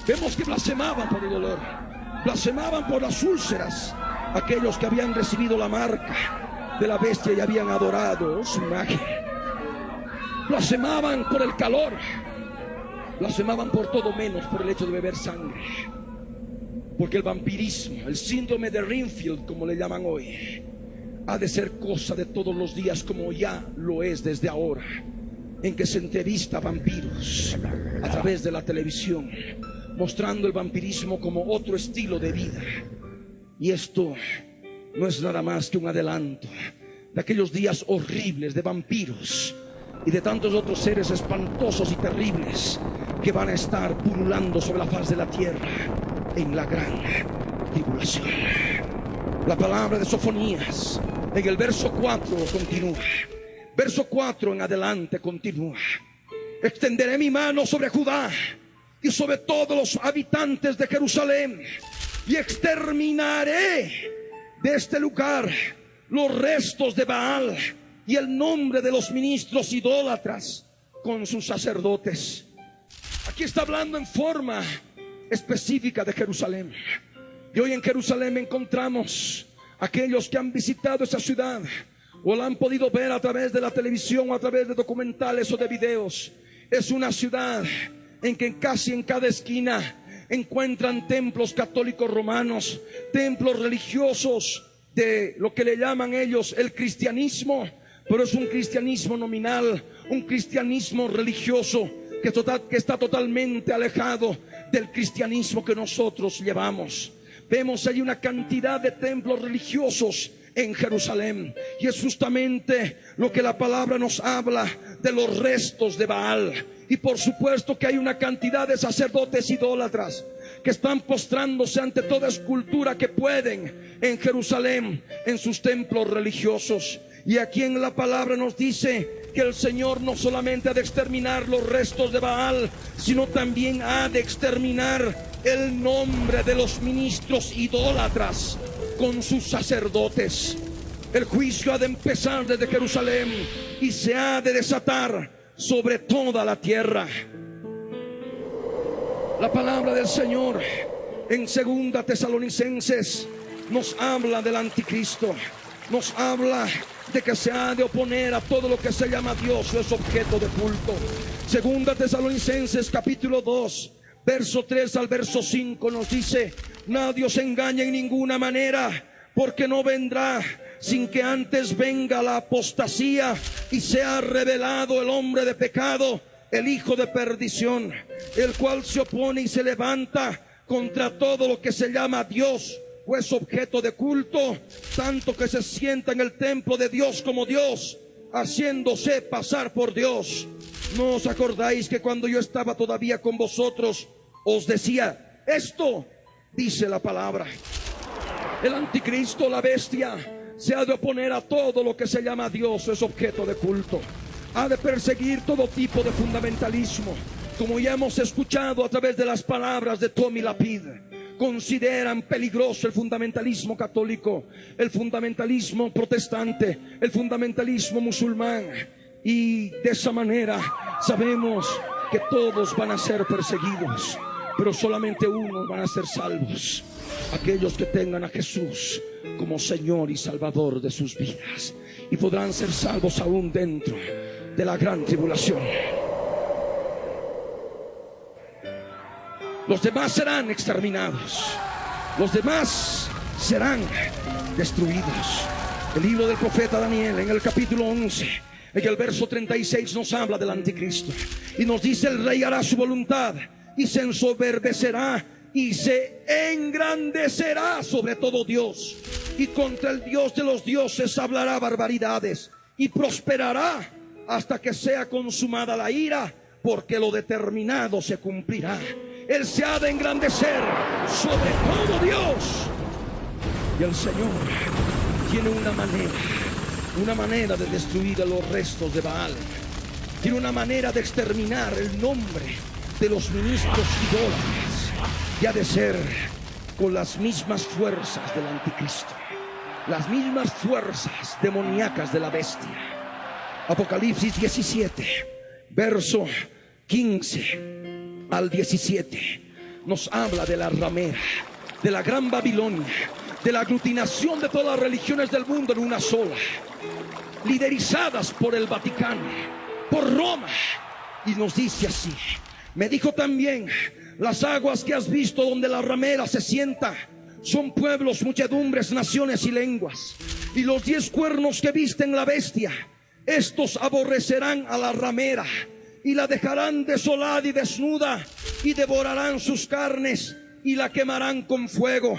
Vemos que blasfemaban por el dolor, blasfemaban por las úlceras, aquellos que habían recibido la marca de la bestia y habían adorado su imagen. Blasfemaban por el calor, blasfemaban por todo menos por el hecho de beber sangre. Porque el vampirismo, el síndrome de Renfield, como le llaman hoy, ha de ser cosa de todos los días, como ya lo es desde ahora, en que se entrevista vampiros a través de la televisión, mostrando el vampirismo como otro estilo de vida. Y esto no es nada más que un adelanto de aquellos días horribles de vampiros y de tantos otros seres espantosos y terribles que van a estar pululando sobre la faz de la tierra en la gran tribulación. La palabra de Sofonías en el verso 4 continúa. Verso 4 en adelante continúa: extenderé mi mano sobre Judá y sobre todos los habitantes de Jerusalén, y exterminaré de este lugar los restos de Baal y el nombre de los ministros idólatras con sus sacerdotes. Aquí está hablando en forma específica de Jerusalén. Y hoy en Jerusalén encontramos aquellos que han visitado esa ciudad o la han podido ver a través de la televisión o a través de documentales o de videos. Es una ciudad en que casi en cada esquina encuentran templos católicos romanos, templos religiosos de lo que le llaman ellos el cristianismo, pero es un cristianismo nominal, un cristianismo religioso que está totalmente alejado del cristianismo que nosotros llevamos. Vemos ahí una cantidad de templos religiosos en Jerusalén, y es justamente lo que la palabra nos habla de los restos de Baal. Y por supuesto que hay una cantidad de sacerdotes idólatras que están postrándose ante toda escultura que pueden en Jerusalén, en sus templos religiosos. Y aquí en la palabra nos dice que el Señor no solamente ha de exterminar los restos de Baal, sino también ha de exterminar el nombre de los ministros idólatras con sus sacerdotes. El juicio ha de empezar desde Jerusalén y se ha de desatar sobre toda la tierra. La palabra del Señor en 2 Tesalonicenses nos habla del anticristo, nos habla de que se ha de oponer a todo lo que se llama Dios o es objeto de culto. 2 Tesalonicenses capítulo 2 verso 3 al verso 5 nos dice: nadie os engañe en ninguna manera, porque no vendrá sin que antes venga la apostasía y sea revelado el hombre de pecado, el hijo de perdición, el cual se opone y se levanta contra todo lo que se llama Dios o es objeto de culto, tanto que se sienta en el templo de Dios como Dios, haciéndose pasar por Dios. ¿No os acordáis que cuando yo estaba todavía con vosotros os decía esto? Dice la palabra. El anticristo, la bestia, se ha de oponer a todo lo que se llama Dios o es objeto de culto. Ha de perseguir todo tipo de fundamentalismo, como ya hemos escuchado a través de las palabras de Tommy Lapid. Consideran peligroso el fundamentalismo católico, el fundamentalismo protestante, el fundamentalismo musulmán, y de esa manera sabemos que todos van a ser perseguidos, pero solamente unos van a ser salvos: aquellos que tengan a Jesús como Señor y Salvador de sus vidas, y podrán ser salvos aún dentro de la gran tribulación. Los demás serán exterminados, los demás serán destruidos. El libro del profeta Daniel en el capítulo 11, en el verso 36 nos habla del anticristo y nos dice: el rey hará su voluntad y se ensoberbecerá y se engrandecerá sobre todo Dios, y contra el Dios de los dioses hablará barbaridades, y prosperará hasta que sea consumada la ira, porque lo determinado se cumplirá. Él se ha de engrandecer sobre todo Dios. Y el Señor tiene una manera de destruir a los restos de Baal. Tiene una manera de exterminar el nombre de los ministros idólatras. Y ha de ser con las mismas fuerzas del anticristo, las mismas fuerzas demoníacas de la bestia. Apocalipsis 17, verso 15 al 17, nos habla de la ramera, de la gran Babilonia, de la aglutinación de todas las religiones del mundo en una sola, liderizadas por el Vaticano, por Roma. Y nos dice así: me dijo también, las aguas que has visto donde la ramera se sienta son pueblos, muchedumbres, naciones y lenguas. Y los 10 cuernos que visten la bestia, estos aborrecerán a la ramera y la dejarán desolada y desnuda, y devorarán sus carnes y la quemarán con fuego,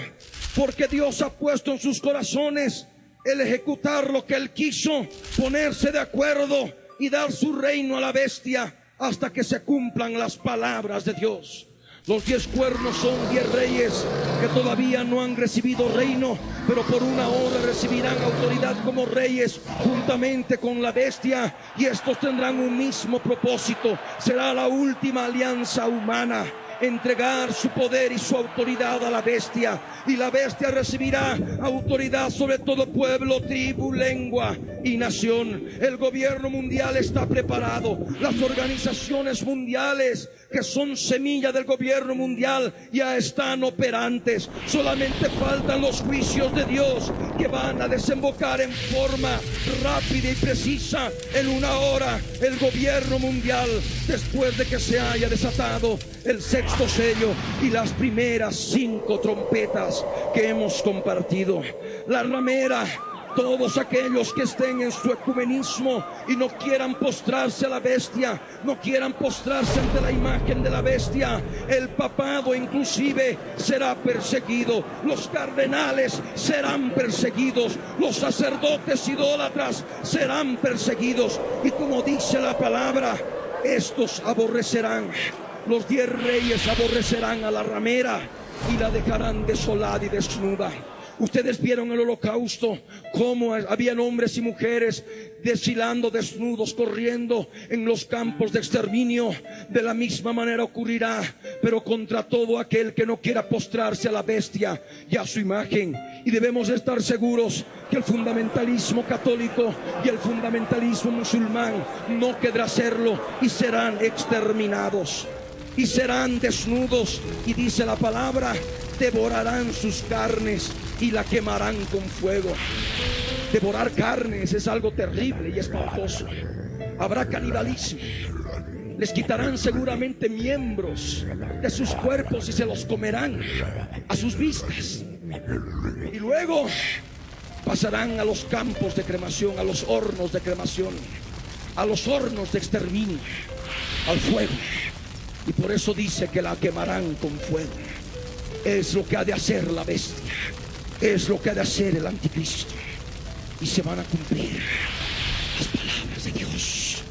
porque Dios ha puesto en sus corazones el ejecutar lo que Él quiso, ponerse de acuerdo y dar su reino a la bestia hasta que se cumplan las palabras de Dios. Los 10 cuernos son 10 reyes que todavía no han recibido reino, pero por una hora recibirán autoridad como reyes juntamente con la bestia, y estos tendrán un mismo propósito. Será la última alianza humana: entregar su poder y su autoridad a la bestia, y la bestia recibirá autoridad sobre todo pueblo, tribu, lengua y nación. El gobierno mundial está preparado. Las organizaciones mundiales, que son semilla del gobierno mundial, ya están operantes. Solamente faltan los juicios de Dios, que van a desembocar en forma rápida y precisa en una hora el gobierno mundial, después de que se haya desatado el sexto sello y las primeras 5 trompetas que hemos compartido. La ramera, todos aquellos que estén en su ecumenismo y no quieran postrarse a la bestia, no quieran postrarse ante la imagen de la bestia, el papado inclusive será perseguido, los cardenales serán perseguidos, los sacerdotes idólatras serán perseguidos. Y como dice la palabra, estos aborrecerán, los 10 reyes aborrecerán a la ramera y la dejarán desolada y desnuda. Ustedes vieron el holocausto, cómo habían hombres y mujeres desfilando desnudos, corriendo en los campos de exterminio. De la misma manera ocurrirá, pero contra todo aquel que no quiera postrarse a la bestia y a su imagen. Y debemos estar seguros que el fundamentalismo católico y el fundamentalismo musulmán no querrá hacerlo, y serán exterminados y serán desnudos. Y dice la palabra: devorarán sus carnes y la quemarán con fuego. Devorar carnes es algo terrible y espantoso. Habrá canibalismo. Les quitarán seguramente miembros de sus cuerpos y se los comerán a sus vistas. Y luego pasarán a los campos de cremación, a los hornos de cremación, a los hornos de exterminio, al fuego. Y por eso dice que la quemarán con fuego. Es lo que ha de hacer la bestia, es lo que ha de hacer el anticristo, y se van a cumplir las palabras de Dios.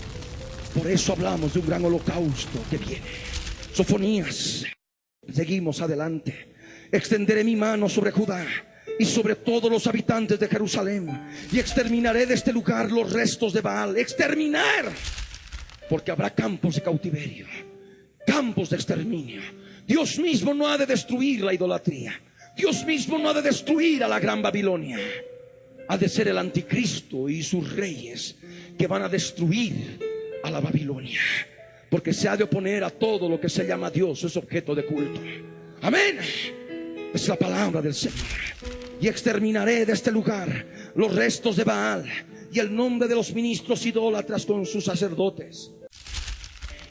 Por eso hablamos de un gran holocausto que viene. Sofonías. Seguimos adelante. Extenderé mi mano sobre Judá y sobre todos los habitantes de Jerusalén, y exterminaré de este lugar los restos de Baal. Exterminar, porque habrá campos de cautiverio, campos de exterminio. Dios mismo no ha de destruir la idolatría. Dios mismo no ha de destruir a la gran Babilonia. Ha de ser el anticristo y sus reyes que van a destruir a la Babilonia, porque se ha de oponer a todo lo que se llama Dios, es objeto de culto. Amén. Es la palabra del Señor. Y exterminaré de este lugar los restos de Baal y el nombre de los ministros idólatras con sus sacerdotes,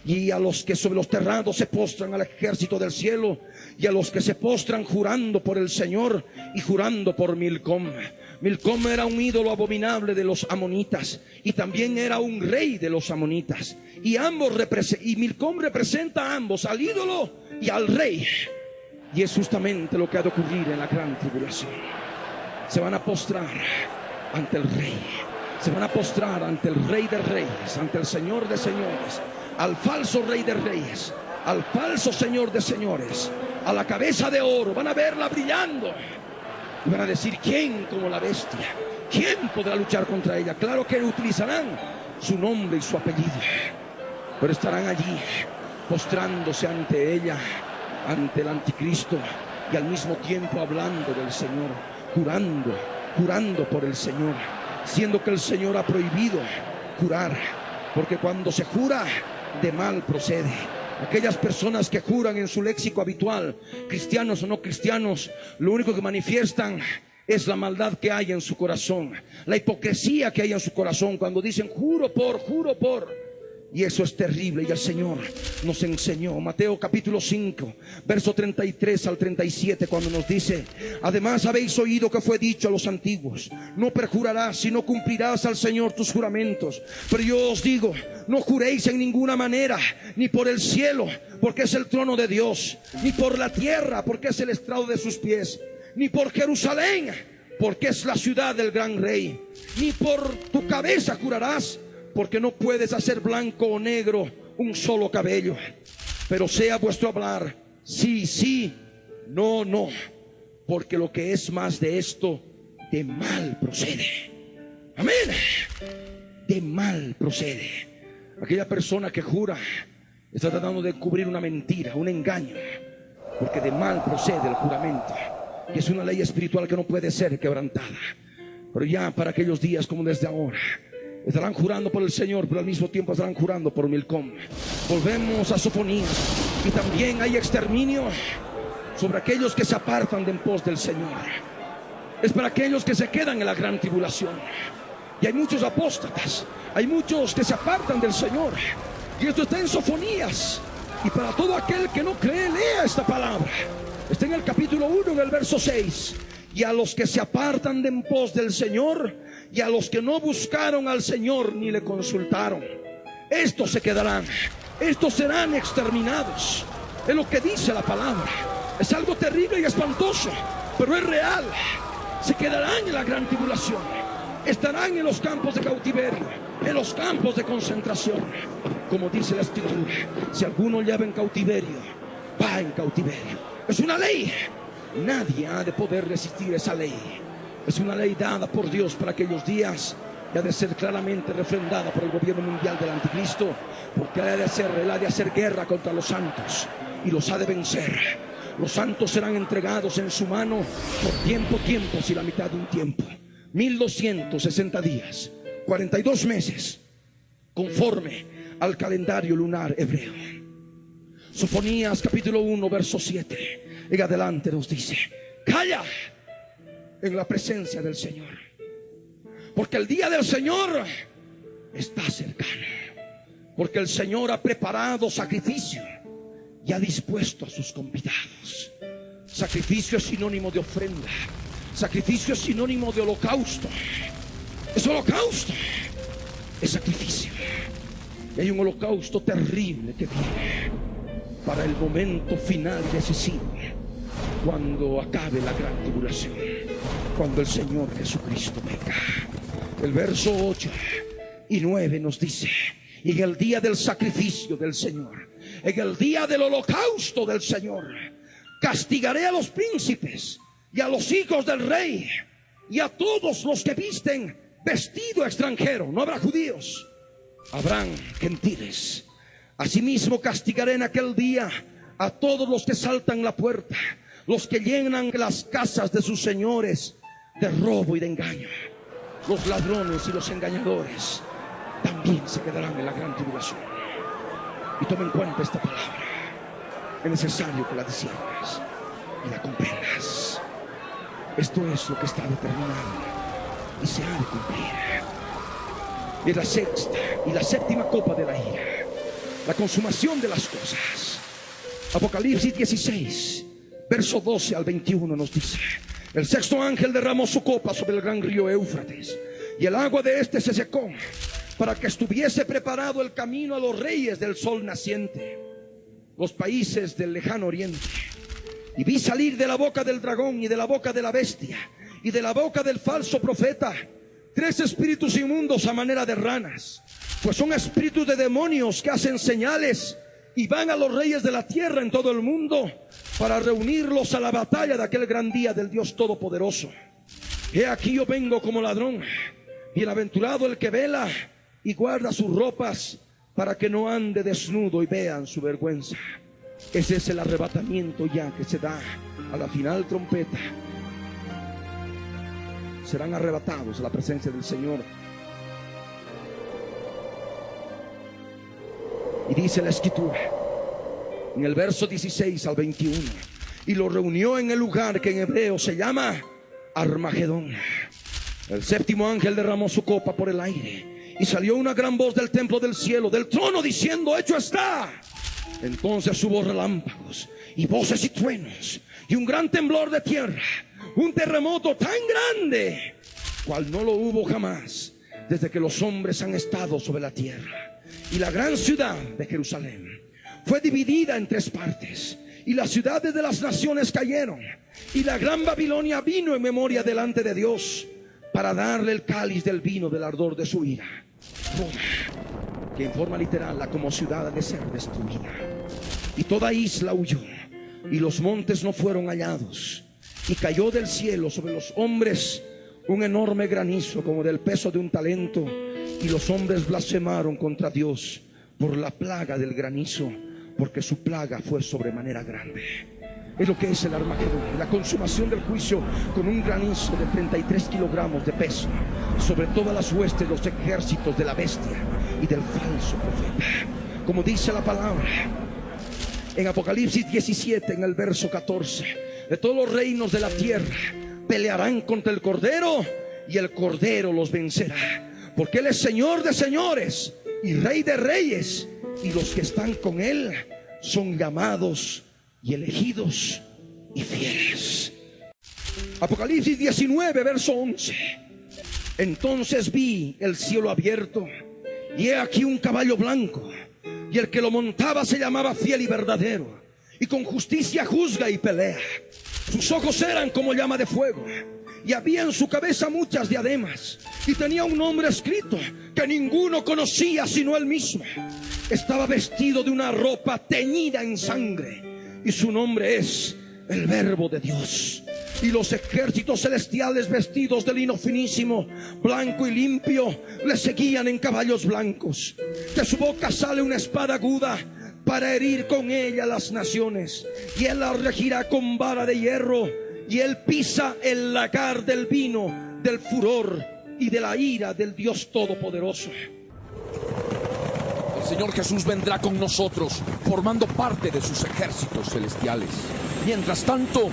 y a los que sobre los terrados se postran al ejército del cielo, y a los que se postran jurando por el Señor y jurando por Milcom. Milcom era un ídolo abominable de los amonitas, y también era un rey de los amonitas. Y Milcom representa a ambos, al ídolo y al rey. Y es justamente lo que ha de ocurrir en la gran tribulación. Se van a postrar ante el rey, se van a postrar ante el rey de reyes, ante el Señor de señores, al falso rey de reyes, al falso señor de señores, a la cabeza de oro. Van a verla brillando y van a decir: ¿quién como la bestia? ¿Quién podrá luchar contra ella? Claro que utilizarán su nombre y su apellido, pero estarán allí postrándose ante ella, ante el anticristo, y al mismo tiempo hablando del Señor, jurando por el Señor, siendo que el Señor ha prohibido jurar, porque cuando se jura, de mal procede. Aquellas personas que juran en su léxico habitual, cristianos o no cristianos, lo único que manifiestan es la maldad que hay en su corazón, la hipocresía que hay en su corazón cuando dicen juro por. Y eso es terrible, y el Señor nos enseñó. Mateo capítulo 5 verso 33 al 37, cuando nos dice: además habéis oído que fue dicho a los antiguos: no perjurarás, sino cumplirás al Señor tus juramentos. Pero yo os digo, no juréis en ninguna manera, ni por el cielo, porque es el trono de Dios, ni por la tierra, porque es el estrado de sus pies, ni por Jerusalén, porque es la ciudad del gran rey, ni por tu cabeza jurarás, porque no puedes hacer blanco o negro un solo cabello. Pero sea vuestro hablar sí, sí, no, no, porque lo que es más de esto, de mal procede. Amén. De mal procede. Aquella persona que jura está tratando de cubrir una mentira, un engaño, porque de mal procede el juramento, y es una ley espiritual que no puede ser quebrantada. Pero ya para aquellos días, como desde ahora, estarán jurando por el Señor, pero al mismo tiempo estarán jurando por Milcom. Volvemos a Sofonías. Y también hay exterminio sobre aquellos que se apartan de en pos del Señor. Es para aquellos que se quedan en la gran tribulación. Y hay muchos apóstatas, hay muchos que se apartan del Señor. Y esto está en Sofonías. Y para todo aquel que no cree, lea esta palabra. Está en el capítulo 1, en el verso 6. Y a los que se apartan de en pos del Señor, y a los que no buscaron al Señor ni le consultaron, estos se quedarán, estos serán exterminados. Es lo que dice la palabra. Es algo terrible y espantoso, pero es real. Se quedarán en la gran tribulación, estarán en los campos de cautiverio, en los campos de concentración. Como dice la Escritura: si alguno lleva en cautiverio, va en cautiverio. Es una ley. Nadie ha de poder resistir esa ley. Es una ley dada por Dios para aquellos días, y ha de ser claramente refrendada por el gobierno mundial del anticristo, porque él ha de hacer guerra contra los santos y los ha de vencer. Los santos serán entregados en su mano por tiempos y la mitad de un tiempo. 1260 días, 42 meses, conforme al calendario lunar hebreo. Sofonías capítulo 1 verso 7 en adelante nos dice: calla en la presencia del Señor, porque el día del Señor está cercano. Porque el Señor ha preparado sacrificio y ha dispuesto a sus convidados. Sacrificio es sinónimo de ofrenda. Sacrificio es sinónimo de holocausto. Es holocausto, es sacrificio. Y hay un holocausto terrible que viene para el momento final decisivo, cuando acabe la gran tribulación, cuando el Señor Jesucristo venga. El verso 8 y 9 nos dice: y en el día del sacrificio del Señor, en el día del holocausto del Señor, castigaré a los príncipes y a los hijos del rey y a todos los que visten vestido extranjero. No habrá judíos, habrán gentiles. Asimismo castigaré en aquel día a todos los que saltan la puerta, los que llenan las casas de sus señores de robo y de engaño. Los ladrones y los engañadores también se quedarán en la gran tribulación. Y toma en cuenta esta palabra. Es necesario que la disciernas y la comprendas. Esto es lo que está determinado y se ha de cumplir. Es la sexta y la séptima copa de la ira, la consumación de las cosas. Apocalipsis 16 verso 12 al 21 nos dice: el sexto ángel derramó su copa sobre el gran río Éufrates, y el agua de este se secó, para que estuviese preparado el camino a los reyes del sol naciente, los países del lejano oriente. Y vi salir de la boca del dragón y de la boca de la bestia y de la boca del falso profeta 3 espíritus inmundos a manera de ranas, pues son espíritus de demonios que hacen señales y van a los reyes de la tierra en todo el mundo para reunirlos a la batalla de aquel gran día del Dios Todopoderoso. He aquí yo vengo como ladrón. Bienaventurado el que vela y guarda sus ropas, para que no ande desnudo y vean su vergüenza. Ese es el arrebatamiento ya que se da a la final trompeta. Serán arrebatados a la presencia del Señor. Y dice la Escritura en el verso 16 al 21. Y lo reunió en el lugar que en hebreo se llama Armagedón. El séptimo ángel derramó su copa por el aire, y salió una gran voz del templo del cielo, del trono, diciendo: hecho está. Entonces hubo relámpagos y voces y truenos y un gran temblor de tierra, un terremoto tan grande cual no lo hubo jamás desde que los hombres han estado sobre la tierra. Y la gran ciudad de Jerusalén fue dividida en 3 partes, y las ciudades de las naciones cayeron, y la gran Babilonia vino en memoria delante de Dios para darle el cáliz del vino del ardor de su ira. Roma, que en forma literal la como ciudad ha de ser destruida, y toda isla huyó, y los montes no fueron hallados, y cayó del cielo sobre los hombres un enorme granizo como del peso de un talento, y los hombres blasfemaron contra Dios por la plaga del granizo, porque su plaga fue sobremanera grande. Es lo que es el Armagedón, la consumación del juicio con un granizo de 33 kilogramos de peso sobre todas las huestes, los ejércitos de la bestia y del falso profeta. Como dice la palabra en Apocalipsis 17, en el verso 14: de todos los reinos de la tierra pelearán contra el Cordero, y el Cordero los vencerá, porque Él es Señor de señores y Rey de reyes, y los que están con Él son llamados y elegidos y fieles. Apocalipsis 19, verso 11: entonces vi el cielo abierto, y he aquí un caballo blanco, y el que lo montaba se llamaba Fiel y Verdadero, y con justicia juzga y pelea. Sus ojos eran como llama de fuego, y había en su cabeza muchas diademas, y tenía un nombre escrito que ninguno conocía sino él mismo. Estaba vestido de una ropa teñida en sangre, y su nombre es el Verbo de Dios. Y los ejércitos celestiales, vestidos de lino finísimo, blanco y limpio, le seguían en caballos blancos. De su boca sale una espada aguda para herir con ella las naciones, y él las regirá con vara de hierro, y él pisa el lagar del vino del furor y de la ira del Dios Todopoderoso. El Señor Jesús vendrá con nosotros, formando parte de sus ejércitos celestiales. Mientras tanto,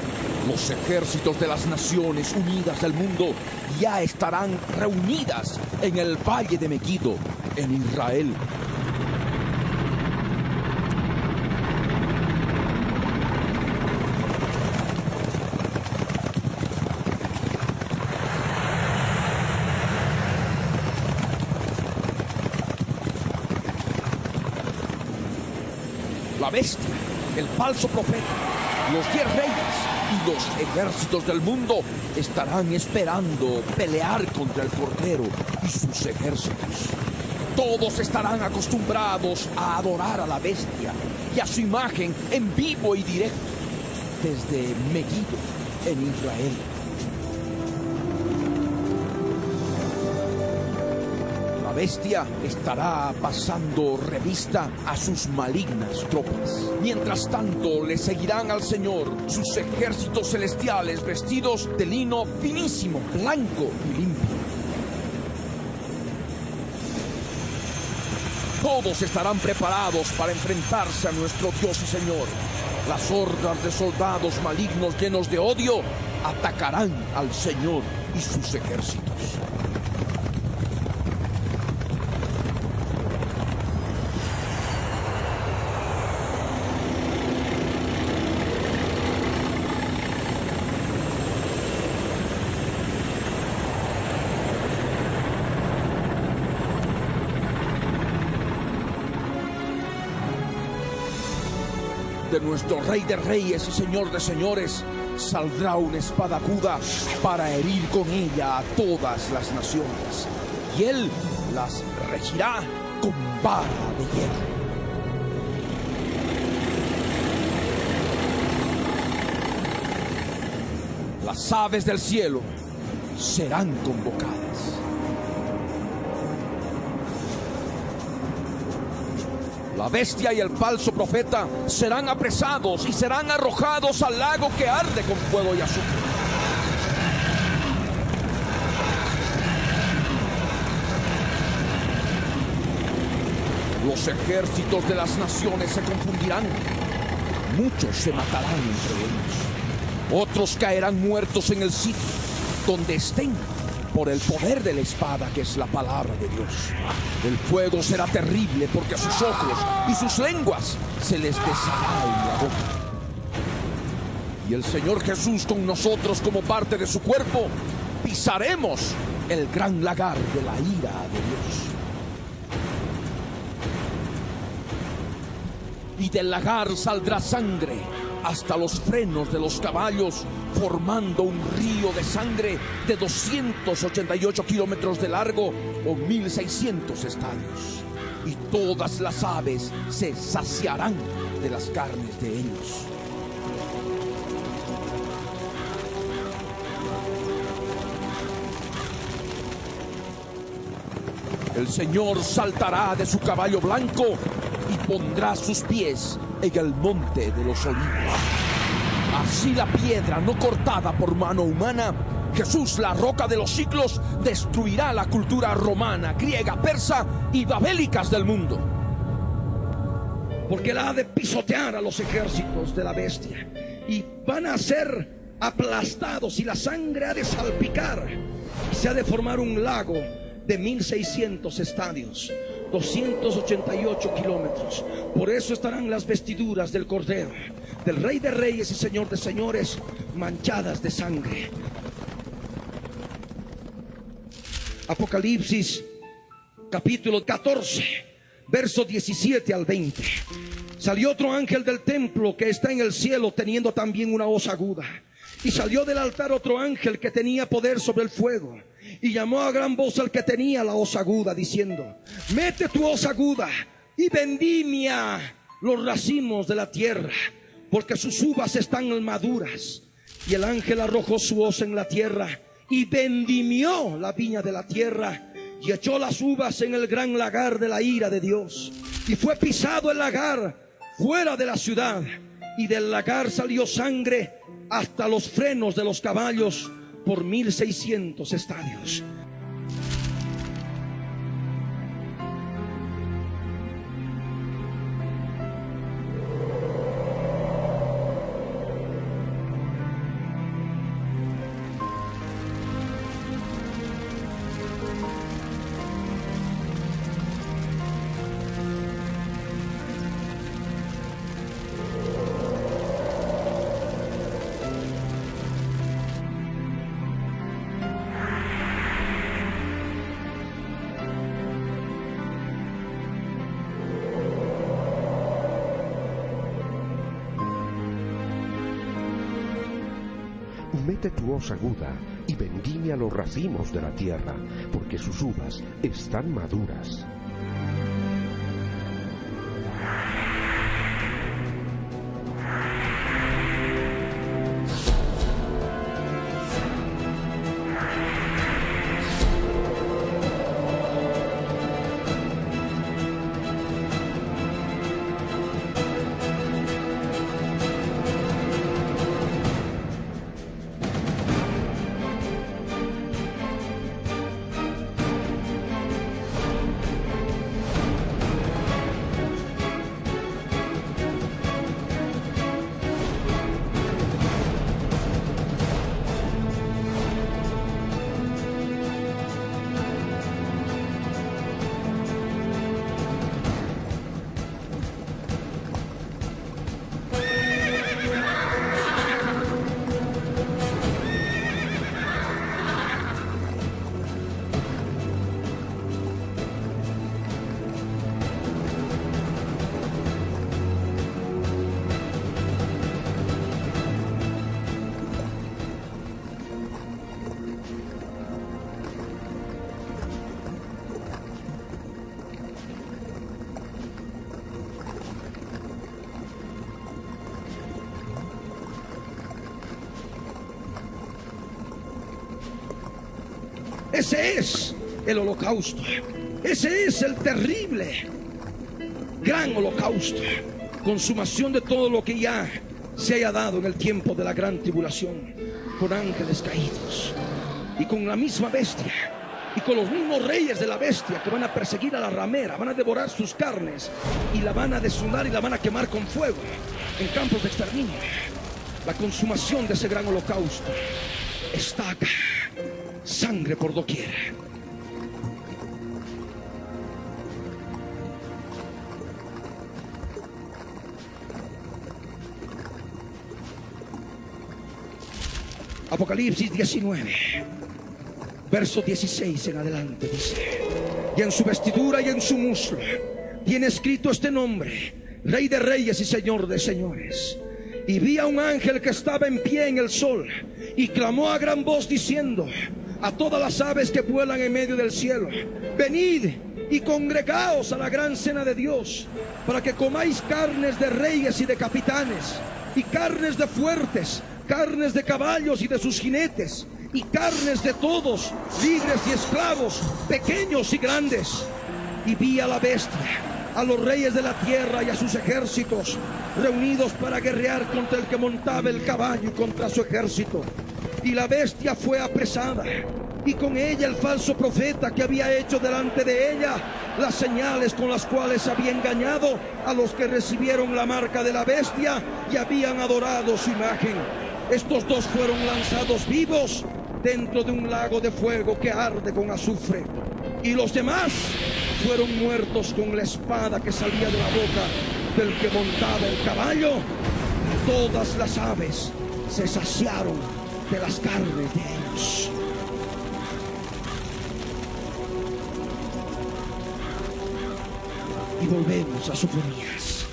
los ejércitos de las naciones unidas del mundo ya estarán reunidas en el valle de Megiddo, en Israel. La bestia, el falso profeta, los 10 reyes y los ejércitos del mundo estarán esperando pelear contra el Cordero y sus ejércitos. Todos estarán acostumbrados a adorar a la bestia y a su imagen en vivo y directo desde Megiddo, en Israel. La bestia estará pasando revista a sus malignas tropas. Mientras tanto, le seguirán al Señor sus ejércitos celestiales vestidos de lino finísimo, blanco y limpio. Todos estarán preparados para enfrentarse a nuestro Dios y Señor. Las hordas de soldados malignos llenos de odio atacarán al Señor y sus ejércitos. De nuestro Rey de reyes y Señor de señores saldrá una espada aguda para herir con ella a todas las naciones, y Él las regirá con vara de hierro. Las aves del cielo serán convocadas. La bestia y el falso profeta serán apresados y serán arrojados al lago que arde con fuego y azufre. Los ejércitos de las naciones se confundirán muchos se matarán entre ellos. Otros caerán muertos en el sitio donde estén por el poder de la espada, que es la palabra de Dios. El fuego será terrible porque sus ojos y sus lenguas se les deshará en la boca. Y el Señor Jesús con nosotros como parte de su cuerpo, pisaremos el gran lagar de la ira de Dios. Y del lagar saldrá sangre hasta los frenos de los caballos, formando un río de sangre de 288 kilómetros de largo o 1600 estadios. Y todas las aves se saciarán de las carnes de ellos. El Señor saltará de su caballo blanco y pondrá sus pies en el monte de los olivos. Así la piedra no cortada por mano humana, Jesús, la roca de los siglos, destruirá la cultura romana, griega, persa y babélicas del mundo. Porque Él ha de pisotear a los ejércitos de la bestia y van a ser aplastados, y la sangre ha de salpicar y se ha de formar un lago de 1600 estadios, 288 kilómetros. Por eso estarán las vestiduras del Cordero, del Rey de Reyes y Señor de Señores, manchadas de sangre. Apocalipsis capítulo 14, versos 17 al 20. Salió otro ángel del templo que está en el cielo, teniendo también una hoz aguda. Y salió del altar otro ángel que tenía poder sobre el fuego, y llamó a gran voz al que tenía la hoz aguda, diciendo: mete tu hoz aguda y vendimia los racimos de la tierra, porque sus uvas están maduras. Y el ángel arrojó su hoz en la tierra y vendimió la viña de la tierra, y echó las uvas en el gran lagar de la ira de Dios. Y fue pisado el lagar fuera de la ciudad, y del lagar salió sangre hasta los frenos de los caballos por 1600 estadios. Mete tu hoz aguda y vendimia los racimos de la tierra, porque sus uvas están maduras. Ese es el holocausto. Ese es el terrible, gran holocausto. Consumación de todo lo que ya se haya dado en el tiempo de la gran tribulación, con ángeles caídos y con la misma bestia y con los mismos reyes de la bestia que van a perseguir a la ramera, van a devorar sus carnes y la van a desnudar y la van a quemar con fuego en campos de exterminio. La consumación de ese gran holocausto está acá, sangre por doquier. Apocalipsis 19, verso 16 en adelante dice: y en su vestidura y en su muslo tiene escrito este nombre: Rey de Reyes y Señor de Señores. Y vi a un ángel que estaba en pie en el sol y clamó a gran voz diciendo a todas las aves que vuelan en medio del cielo: venid y congregaos a la gran cena de Dios, para que comáis carnes de reyes y de capitanes, y carnes de fuertes, carnes de caballos y de sus jinetes, y carnes de todos, libres y esclavos, pequeños y grandes. Y vi a la bestia, a los reyes de la tierra y a sus ejércitos, reunidos para guerrear contra el que montaba el caballo y contra su ejército. Y la bestia fue apresada, y con ella el falso profeta que había hecho delante de ella las señales con las cuales había engañado a los que recibieron la marca de la bestia y habían adorado su imagen. Estos dos fueron lanzados vivos dentro de un lago de fuego que arde con azufre, y los demás fueron muertos con la espada que salía de la boca del que montaba el caballo. Todas las aves se saciaron de las carnes de ellos. Y volvemos a Sofonías,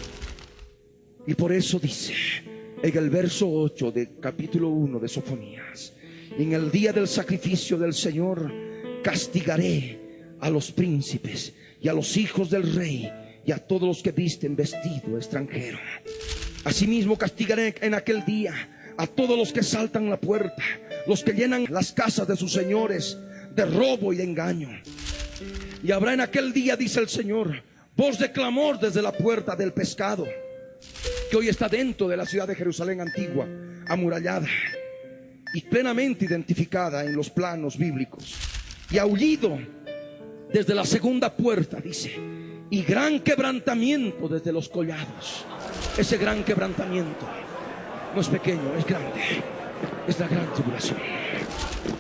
y por eso dice en el verso 8 del capítulo 1 de Sofonías: en el día del sacrificio del Señor castigaré a los príncipes y a los hijos del rey y a todos los que visten vestido extranjero. Asimismo castigaré en aquel día a todos los que saltan la puerta, los que llenan las casas de sus señores de robo y de engaño. Y habrá en aquel día, dice el Señor, voz de clamor desde la puerta del pescado, que hoy está dentro de la ciudad de Jerusalén antigua, amurallada y plenamente identificada en los planos bíblicos. Y aullido desde la segunda puerta, dice, y gran quebrantamiento desde los collados. Ese gran quebrantamiento no es pequeño, es grande, es la gran tribulación.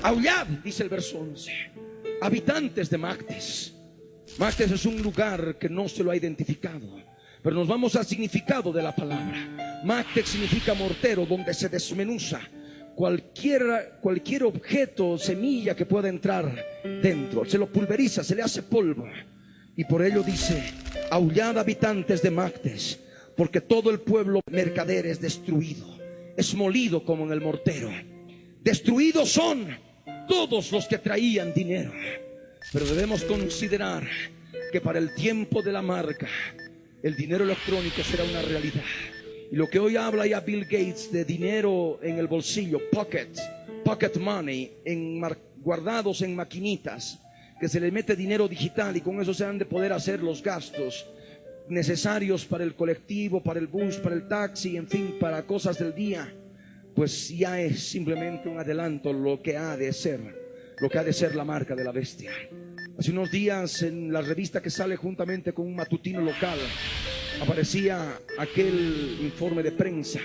Aullad, dice el verso 11, habitantes de Mactes. Mactes es un lugar que no se lo ha identificado, pero nos vamos al significado de la palabra. Mactes significa mortero, donde se desmenuza cualquier objeto, semilla que pueda entrar dentro, se lo pulveriza, se le hace polvo. Y por ello dice: aullad habitantes de Mactes, porque todo el pueblo mercader es destruido, es molido como en el mortero. Destruidos son todos los que traían dinero. Pero debemos considerar que para el tiempo de la marca, el dinero electrónico será una realidad. Y lo que hoy habla ya Bill Gates de dinero en el bolsillo, pocket money, guardados en maquinitas, que se le mete dinero digital y con eso se han de poder hacer los gastos necesarios para el colectivo, para el bus, para el taxi, en fin, para cosas del día. Pues ya es simplemente un adelanto lo que ha de ser la marca de la bestia. Hace unos días en la revista que sale juntamente con un matutino local, aparecía aquel informe de prensa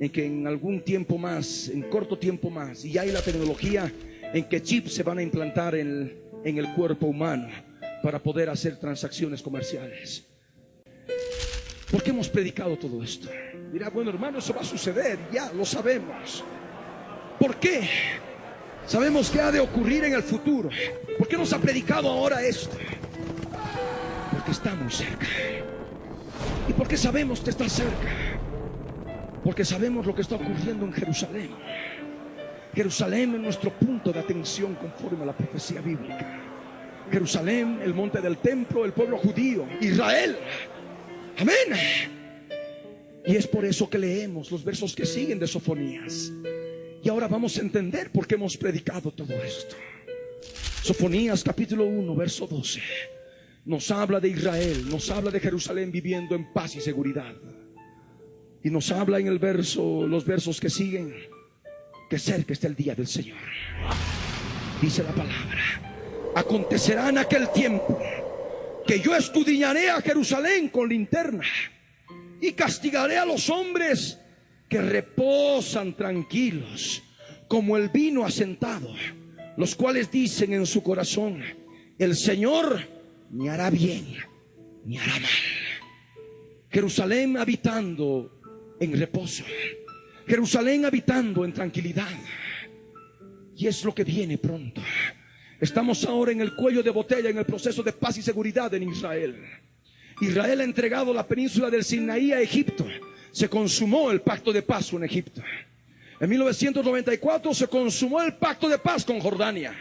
en que en algún tiempo más, en corto tiempo más, y ya hay la tecnología en que chips se van a implantar en el cuerpo humano para poder hacer transacciones comerciales. ¿Por qué hemos predicado todo esto? Dirá, bueno hermano, eso va a suceder, ya lo sabemos. ¿Por qué? Sabemos que ha de ocurrir en el futuro. ¿Por qué nos ha predicado ahora esto? Porque está muy cerca. ¿Y por qué sabemos que está cerca? Porque sabemos lo que está ocurriendo en Jerusalén. Jerusalén es nuestro punto de atención conforme a la profecía bíblica. Jerusalén, el monte del templo, el pueblo judío, Israel. Amén. Y es por eso que leemos los versos que siguen de Sofonías. Y ahora vamos a entender por qué hemos predicado todo esto. Sofonías capítulo 1, verso 12. Nos habla de Israel, nos habla de Jerusalén viviendo en paz y seguridad. Y nos habla en los versos que siguen, que cerca está el día del Señor. Dice la palabra: Acontecerá en aquel tiempo que yo escudriñaré a Jerusalén con linterna y castigaré a los hombres que reposan tranquilos como el vino asentado, los cuales dicen en su corazón: el Señor ni hará bien ni hará mal. Jerusalén habitando en reposo, Jerusalén habitando en tranquilidad. Y es lo que viene pronto. Estamos ahora en el cuello de botella, en el proceso de paz y seguridad en Israel. Israel ha entregado la península del Sinaí a Egipto. Se consumó el pacto de paz con Egipto. En 1994 se consumó el pacto de paz con Jordania.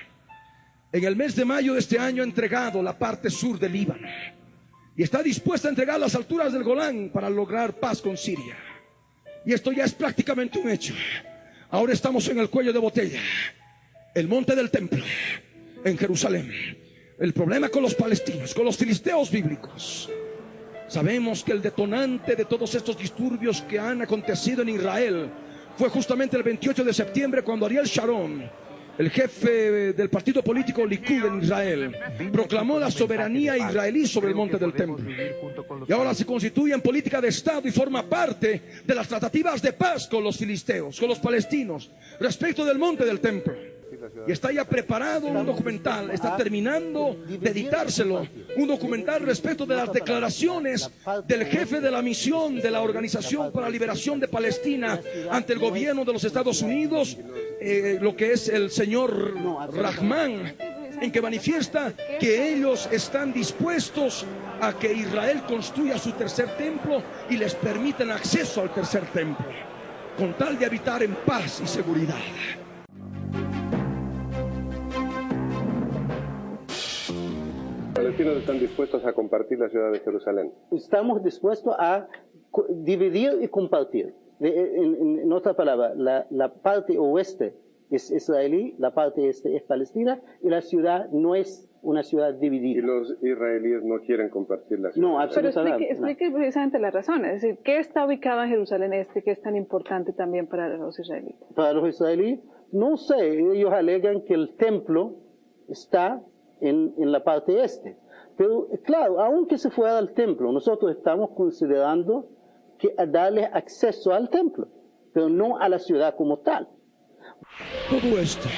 En el mes de mayo de este año ha entregado la parte sur del Líbano. Y está dispuesta a entregar las alturas del Golán para lograr paz con Siria. Y esto ya es prácticamente un hecho. Ahora estamos en el cuello de botella, el monte del templo, en Jerusalén. El problema con los palestinos, con los filisteos bíblicos. Sabemos que el detonante de todos estos disturbios que han acontecido en Israel fue justamente el 28 de septiembre, cuando Ariel Sharon, el jefe del partido político Likud en Israel, proclamó la soberanía israelí sobre el monte del templo. Y ahora se constituye en política de Estado y forma parte de las tratativas de paz con los filisteos, con los palestinos, respecto del monte del templo. Y está ya preparado un documental, está terminando de editárselo, un documental respecto de las declaraciones del jefe de la misión de la Organización para la Liberación de Palestina ante el gobierno de los Estados Unidos, lo que es el señor Rahman, en que manifiesta que ellos están dispuestos a que Israel construya su tercer templo y les permitan acceso al tercer templo, con tal de habitar en paz y seguridad. Los palestinos están dispuestos a compartir la ciudad de Jerusalén. Estamos dispuestos a dividir y compartir. En otra palabra, la parte oeste es israelí, la parte este es palestina, y la ciudad no es una ciudad dividida. ¿Y los israelíes no quieren compartir la ciudad? No, absolutamente. Pero explique precisamente la razón. Es decir, ¿qué está ubicado en Jerusalén este que es tan importante también para los israelíes? Para los israelíes, no sé, ellos alegan que el templo está en la parte este. Pero claro, aunque se fuera al templo, nosotros estamos considerando que darle acceso al templo, pero no a la ciudad como tal. Todo esto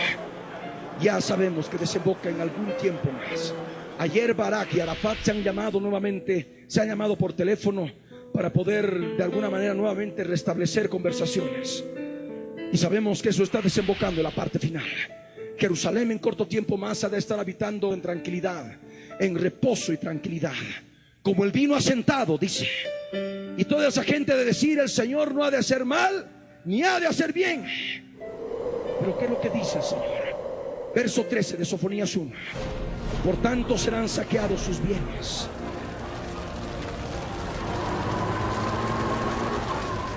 ya sabemos que desemboca en algún tiempo más. Ayer Barak y Arafat se han llamado nuevamente, se han llamado por teléfono para poder de alguna manera nuevamente restablecer conversaciones. Y sabemos que eso está desembocando en la parte final. Jerusalén en corto tiempo más ha de estar habitando en tranquilidad, en reposo y tranquilidad, como el vino asentado, dice. Y toda esa gente de decir: el Señor no ha de hacer mal ni ha de hacer bien. Pero ¿qué es lo que dice el Señor? Verso 13 de Sofonías 1. Por tanto serán saqueados sus bienes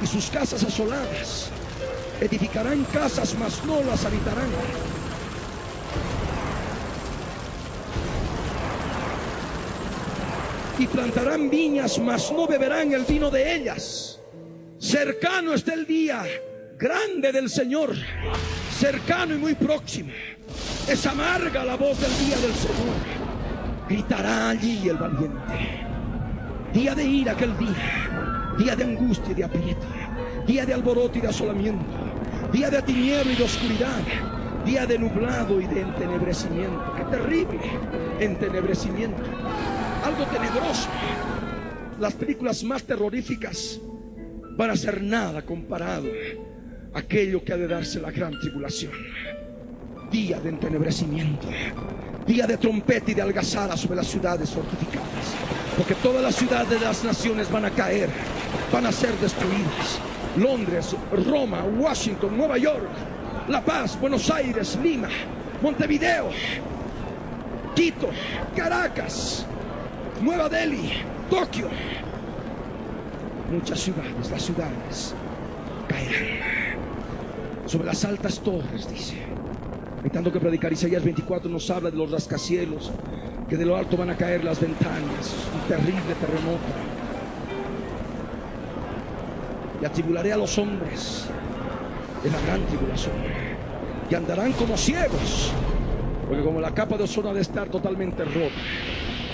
y sus casas asoladas. Edificarán casas, mas no las habitarán. Y plantarán viñas, mas no beberán el vino de ellas. Cercano está el día grande del Señor, cercano y muy próximo. Es amarga la voz del día del Señor. Gritará allí el valiente. Día de ira aquel día, día de angustia y de aprieto, día de alboroto y de asolamiento, día de tiniebla y de oscuridad, día de nublado y de entenebrecimiento. Qué terrible entenebrecimiento, algo tenebroso. Las películas más terroríficas van a ser nada comparado a aquello que ha de darse la gran tribulación. Día de entenebrecimiento, día de trompeta y de algazara sobre las ciudades fortificadas, porque todas las ciudades de las naciones van a caer, van a ser destruidas. Londres, Roma, Washington, Nueva York, La Paz, Buenos Aires, Lima, Montevideo, Quito, Caracas, Nueva Delhi, Tokio. Muchas ciudades, las ciudades caerán sobre las altas torres, dice. Hay tanto que predicar. Isaías 24 nos habla de los rascacielos, que de lo alto van a caer las ventanas, un terrible terremoto. Y atribularé a los hombres en la gran tribulación, y andarán como ciegos, Porque como la capa de ozono ha de estar totalmente rota,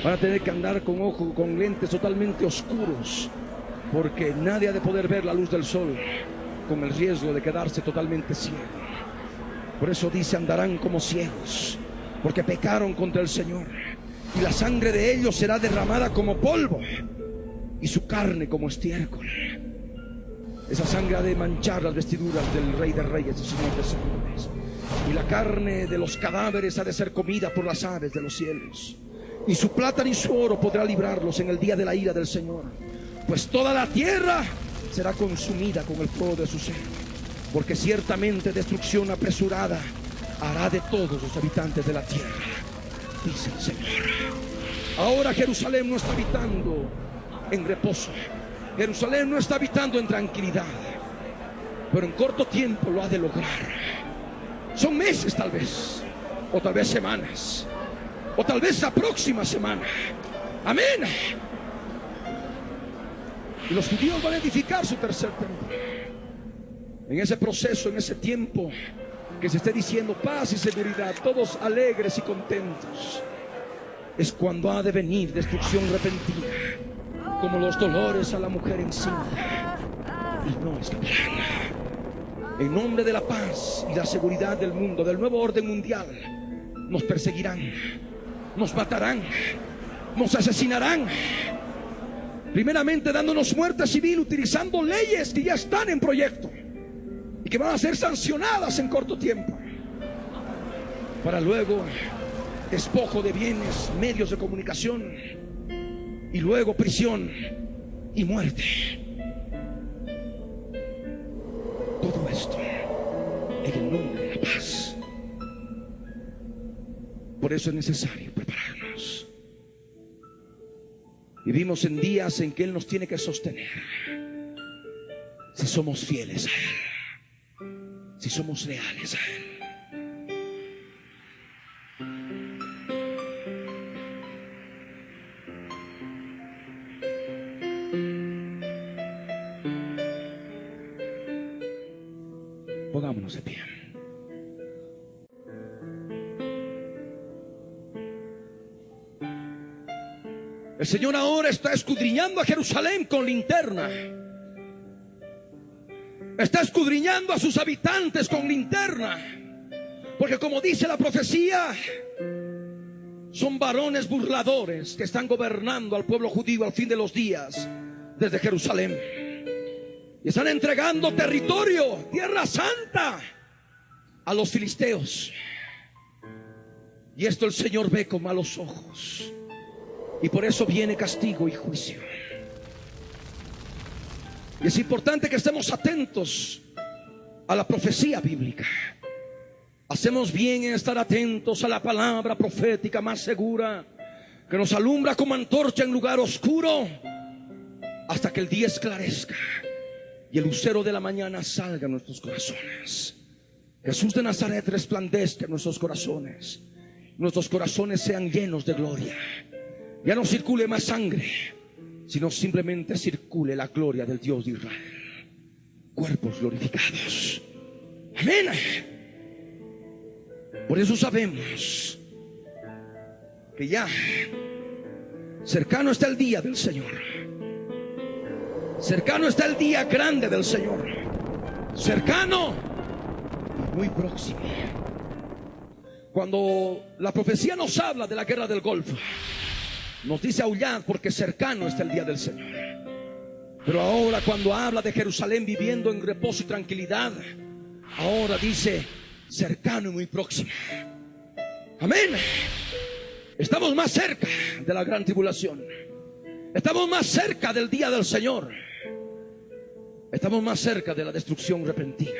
van a tener que andar con lentes totalmente oscuros, porque nadie ha de poder ver la luz del sol, con el riesgo de quedarse totalmente ciego. Por eso dice, andarán como ciegos, porque pecaron contra el Señor, y la sangre de ellos será derramada como polvo, y su carne como estiércol. Esa sangre ha de manchar las vestiduras del Rey de Reyes y Señor de Señores, y la carne de los cadáveres ha de ser comida por las aves de los cielos. Ni su plata ni su oro podrá librarlos en el día de la ira del Señor, pues toda la tierra será consumida con el fuego de su celo, porque ciertamente destrucción apresurada hará de todos los habitantes de la tierra, dice el Señor. Ahora Jerusalén no está habitando en reposo, Jerusalén no está habitando en tranquilidad, pero en corto tiempo lo ha de lograr. Son meses tal vez, o tal vez semanas, o tal vez la próxima semana. Amén. Y los judíos van a edificar su tercer templo. En ese proceso, en ese tiempo que se esté diciendo paz y seguridad, todos alegres y contentos, es cuando ha de venir destrucción repentina, como los dolores a la mujer encinta, y no escaparán. En nombre de la paz y la seguridad del mundo, del nuevo orden mundial, nos perseguirán, nos matarán, nos asesinarán, primeramente dándonos muerte civil, utilizando leyes que ya están en proyecto y que van a ser sancionadas en corto tiempo, para luego despojo de bienes, medios de comunicación, y luego prisión y muerte. Todo esto en el nombre de la paz. Por eso es necesario prepararnos. Vivimos en días en que Él nos tiene que sostener, si somos fieles a Él, si somos leales a Él. Pongámonos de pie. El Señor ahora está escudriñando a Jerusalén con linterna. Está escudriñando a sus habitantes con linterna. Porque como dice la profecía, son varones burladores que están gobernando al pueblo judío al fin de los días desde Jerusalén. Y están entregando territorio, tierra santa, a los filisteos. Y esto el Señor ve con malos ojos. Y por eso viene castigo y juicio. Y es importante que estemos atentos a la profecía bíblica. Hacemos bien en estar atentos a la palabra profética más segura, que nos alumbra como antorcha en lugar oscuro, hasta que el día esclarezca y el lucero de la mañana salga en nuestros corazones. Jesús de Nazaret resplandezca en nuestros corazones. Nuestros corazones sean llenos de gloria. Ya no circule más sangre, sino simplemente circule la gloria del Dios de Israel. Cuerpos glorificados. Amén. Por eso sabemos que ya cercano está el día del Señor. Cercano está el día grande del Señor. Cercano y muy próximo. Cuando la profecía nos habla de la guerra del Golfo, nos dice aullad porque cercano está el día del Señor. Pero ahora cuando habla de Jerusalén viviendo en reposo y tranquilidad, ahora dice cercano y muy próximo. Amén. Estamos más cerca de la gran tribulación. Estamos más cerca del día del Señor. Estamos más cerca de la destrucción repentina.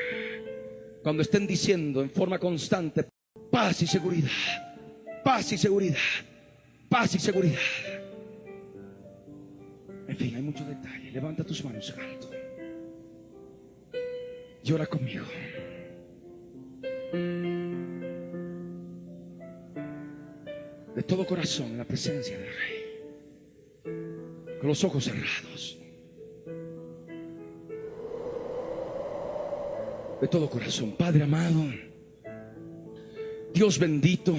Cuando estén diciendo en forma constante paz y seguridad, paz y seguridad, paz y seguridad. En fin, hay mucho detalle. Levanta tus manos en alto y ora conmigo. De todo corazón en la presencia del Rey, con los ojos cerrados, de todo corazón. Padre amado, Dios bendito,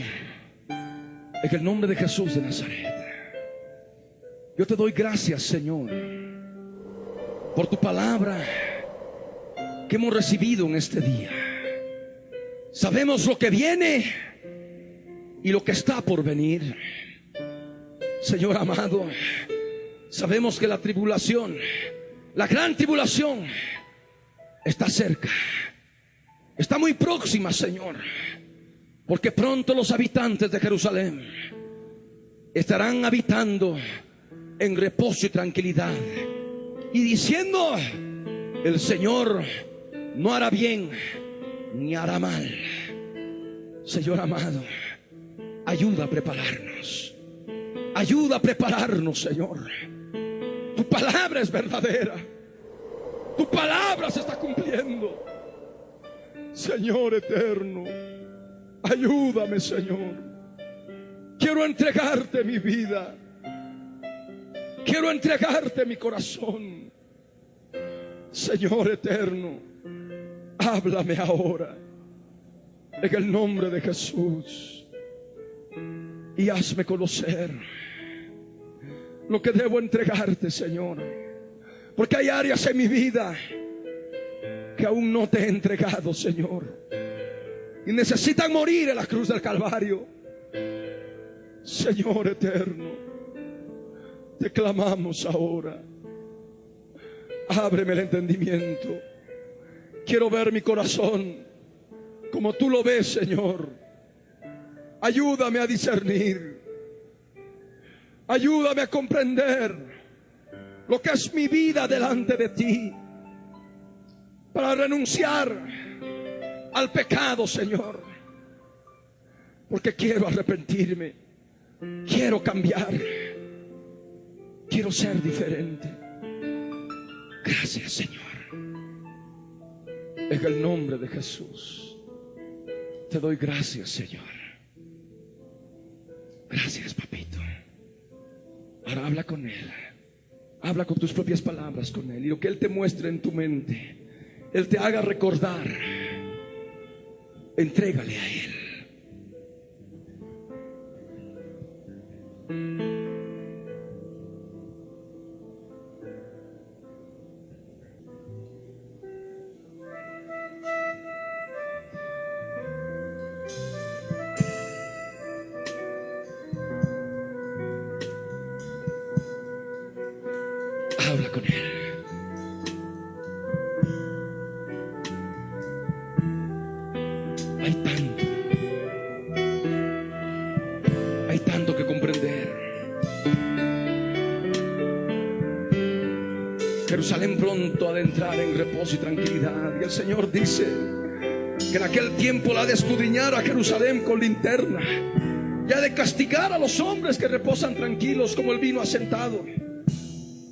En el nombre de Jesús de Nazaret, yo te doy gracias, Señor, por tu palabra que hemos recibido en este día. Sabemos lo que viene y lo que está por venir. Señor amado, sabemos que la tribulación, la gran tribulación, está cerca, está muy próxima, Señor, porque pronto los habitantes de Jerusalén estarán habitando en reposo y tranquilidad y diciendo: el Señor no hará bien ni hará mal. Señor amado, ayuda a prepararnos, ayuda a prepararnos, Señor. Tu palabra es verdadera, tu palabra se está cumpliendo. Señor eterno, ayúdame, Señor. Quiero entregarte mi vida, quiero entregarte mi corazón. Señor eterno, háblame ahora en el nombre de Jesús y hazme conocer lo que debo entregarte, Señor, porque hay áreas en mi vida que aún no te he entregado, Señor, y necesitan morir en la cruz del Calvario. Señor eterno, te clamamos ahora. Ábreme el entendimiento. Quiero ver mi corazón como tú lo ves, Señor. Ayúdame a discernir. Ayúdame a comprender lo que es mi vida delante de ti, para renunciar al pecado, Señor, porque quiero arrepentirme, quiero cambiar, quiero ser diferente. Gracias, Señor. En el nombre de Jesús te doy gracias, Señor. Gracias, papito. Ahora habla con Él. Habla con tus propias palabras con Él. Y lo que Él te muestre en tu mente, Él te haga recordar, entrégale a Él. Habla con Él. Hay tanto que comprender. Jerusalén pronto ha de entrar en reposo y tranquilidad, y el Señor dice que en aquel tiempo la ha de escudriñar a Jerusalén con linterna, y ha de castigar a los hombres que reposan tranquilos como el vino asentado,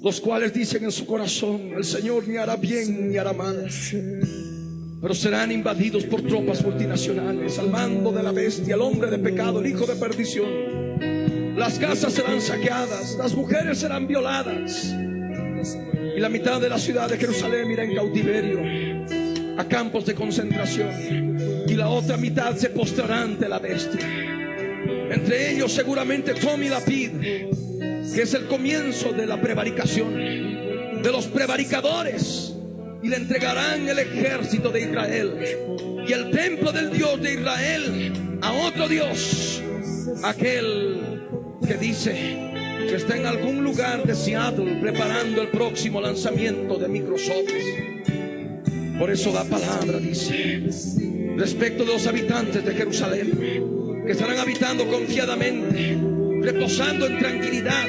los cuales dicen en su corazón: el Señor ni hará bien ni hará mal. Pero serán invadidos por tropas multinacionales al mando de la bestia, el hombre de pecado, el hijo de perdición. Las casas serán saqueadas, las mujeres serán violadas, y la mitad de la ciudad de Jerusalén irá en cautiverio a campos de concentración, y la otra mitad se postrará ante la bestia. Entre ellos seguramente Tommy Lapid, que es el comienzo de la prevaricación, de los prevaricadores, y le entregarán el ejército de Israel y el templo del Dios de Israel a otro Dios, aquel que dice que está en algún lugar de Seattle preparando el próximo lanzamiento de Microsoft. Por eso la palabra dice respecto de los habitantes de Jerusalén, que estarán habitando confiadamente, reposando en tranquilidad.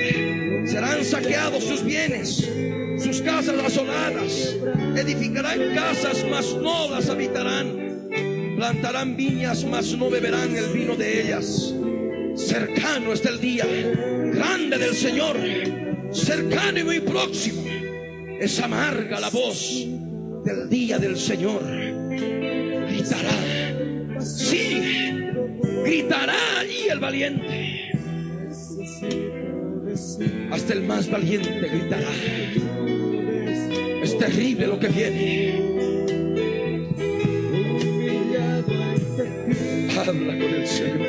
Serán saqueados sus bienes, sus casas asoladas. Edificarán casas, mas no las habitarán. Plantarán viñas, mas no beberán el vino de ellas. Cercano está el día grande del Señor, cercano y muy próximo. Es amarga la voz del día del Señor. Gritará, sí, gritará allí el valiente. Hasta el más valiente gritará. Es terrible lo que viene. Habla con el Señor.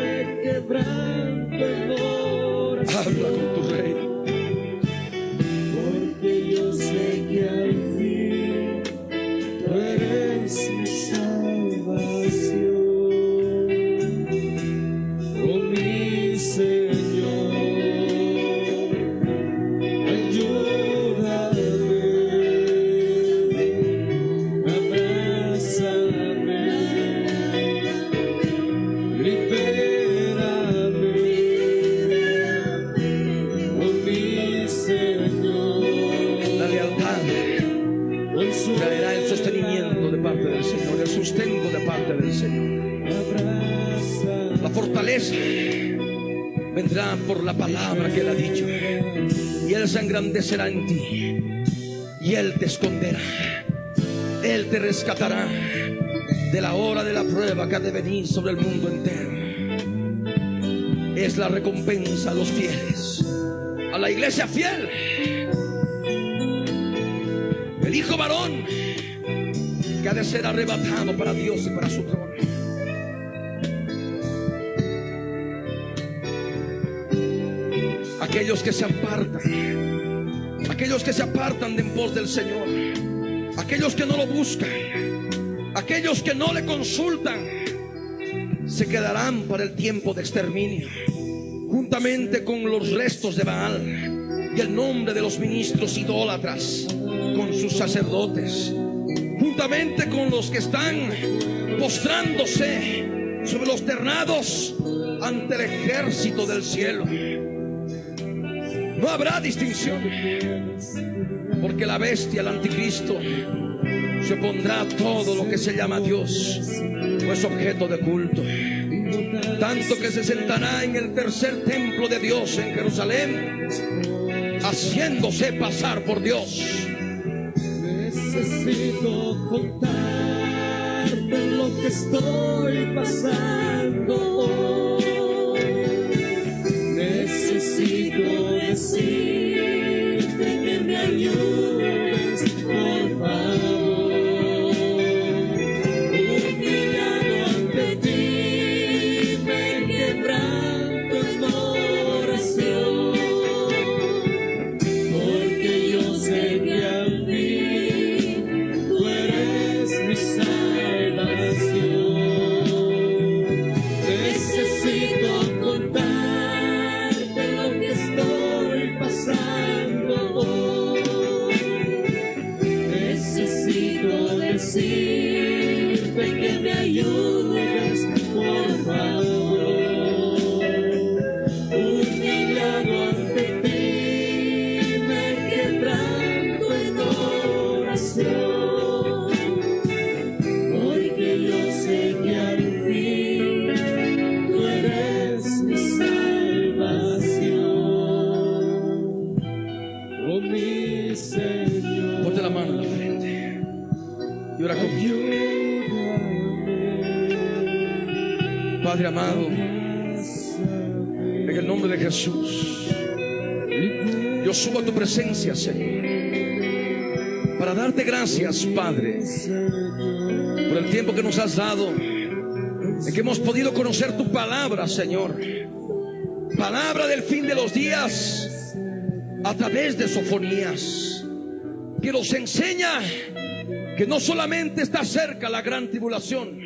sostengo de parte del Señor. La fortaleza vendrá por la palabra que Él ha dicho, y Él se engrandecerá en ti, y Él te esconderá, Él te rescatará de la hora de la prueba que ha de venir sobre el mundo entero. Es la recompensa a los fieles, a la iglesia fiel, el hijo varón que ha de ser arrebatado para Dios y para su trono. Aquellos que se apartan, aquellos que se apartan de en pos del Señor, aquellos que no lo buscan, aquellos que no le consultan, se quedarán para el tiempo de exterminio, juntamente con los restos de Baal y el nombre de los ministros idólatras, con sus sacerdotes, juntamente con los que están postrándose sobre los ternados ante el ejército del cielo. No habrá distinción, porque la bestia, el anticristo, se opondrá a todo lo que se llama Dios, pues objeto de culto, tanto que se sentará en el tercer templo de Dios en Jerusalén, haciéndose pasar por Dios. Necesito contarte lo que estoy pasando hoy. Necesito decirte que me ayudes, por favor. Humillado ante ti, me quebranto en oración, porque yo sé que al fin tú eres mi salvación. Necesito contarte lo que estoy pasando hoy. Necesito decirte que me ayudes, por favor. Humillado ante ti, me quebranto en oración, porque yo sé que al fin tú eres mi salvación, oh mi Señor. Ponte la mano en la frente y ora conmigo. Padre amado, en el nombre de Jesús, yo subo a tu presencia, Señor, para darte gracias, Padre, por el tiempo que nos has dado, en que hemos podido conocer tu palabra, Señor, palabra del fin de los días, a través de Sofonías, que nos enseña que no solamente está cerca la gran tribulación,